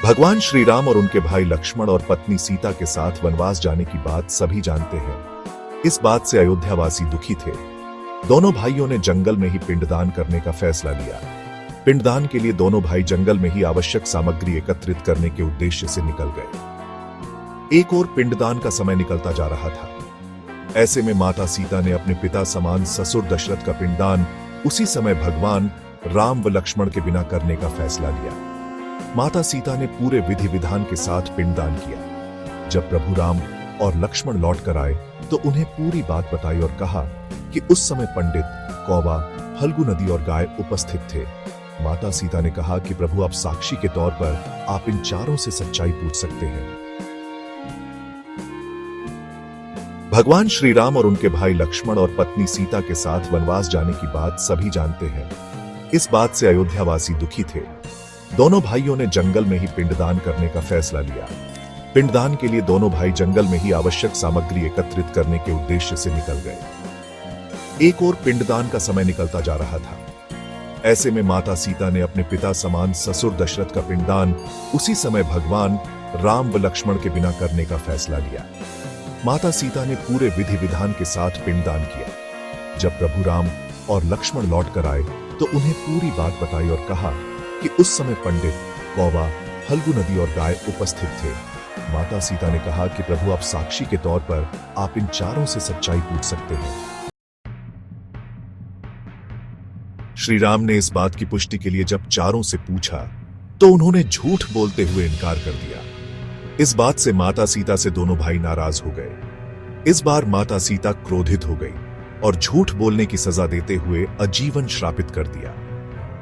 भगवान श्री राम और उनके भाई लक्ष्मण और पत्नी सीता के साथ वनवास जाने की बात सभी जानते हैं। इस बात से अयोध्यावासी दुखी थे। दोनों भाइयों ने जंगल में ही पिंडदान करने का फैसला लिया। पिंडदान के लिए दोनों भाई जंगल में ही आवश्यक सामग्री एकत्रित करने के उद्देश्य से निकल गए। एक और पिंडदान का समय निकलता जा रहा था। ऐसे में माता सीता ने अपने पिता समान ससुर दशरथ का पिंडदान उसी समय भगवान राम व लक्ष्मण के बिना करने का फैसला लिया। माता सीता ने पूरे विधि विधान के साथ पिंडदान किया। जब प्रभु राम और लक्ष्मण लौट कर आए तो उन्हें पूरी बात बताई और कहा कि उस समय पंडित, कौवा, फल्गु नदी और गाय उपस्थित थे। माता सीता ने कहा कि प्रभु आप साक्षी के तौर पर आप इन चारों से सच्चाई पूछ सकते हैं। भगवान श्री राम और उनके भाई लक्ष्मण और पत्नी सीता के साथ वनवास जाने की बात सभी जानते हैं। इस बात से अयोध्यावासी दुखी थे। दोनों भाइयों ने जंगल में ही पिंडदान करने का फैसला लिया। पिंडदान के लिए दोनों भाई जंगल में ही आवश्यक सामग्री एकत्रित करने के उद्देश्य से निकल गए। एक और पिंडदान का समय निकलता जा रहा था। ऐसे में माता सीता ने अपने पिता समान ससुर दशरथ का पिंडदान उसी समय भगवान राम व लक्ष्मण के बिना करने का फैसला लिया। माता सीता ने पूरे विधि विधान के साथ पिंडदान किया। जब प्रभु राम और लक्ष्मण लौट कर आए तो उन्हें पूरी बात बताई और कहा कि उस समय पंडित, कौवा, फल्गु नदी और गाय उपस्थित थे। माता सीता ने कहा कि प्रभु आप साक्षी के तौर पर आप इन चारों से सच्चाई पूछ सकते हैं। श्री राम ने इस बात की पुष्टि के लिए जब चारों से पूछा तो उन्होंने झूठ बोलते हुए इनकार कर दिया। इस बात से माता सीता से दोनों भाई नाराज हो गए। इस बार माता सीता क्रोधित हो गई और झूठ बोलने की सजा देते हुए आजीवन श्रापित कर दिया।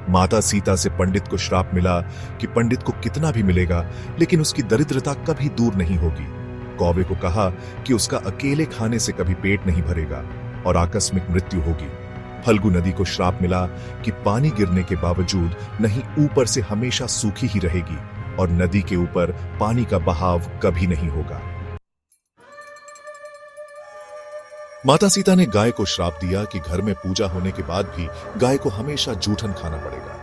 माता सीता से पंडित को श्राप मिला कि पंडित को कितना भी मिलेगा लेकिन उसकी दरिद्रता कभी दूर नहीं होगी। कौवे को कहा कि उसका अकेले खाने से कभी पेट नहीं भरेगा और आकस्मिक मृत्यु होगी। फल्गु नदी को श्राप मिला कि पानी गिरने के बावजूद नहीं ऊपर से हमेशा सूखी ही रहेगी और नदी के ऊपर पानी का बहाव कभी नहीं होगा। माता सीता ने गाय को श्राप दिया कि घर में पूजा होने के बाद भी गाय को हमेशा जूठन खाना पड़ेगा।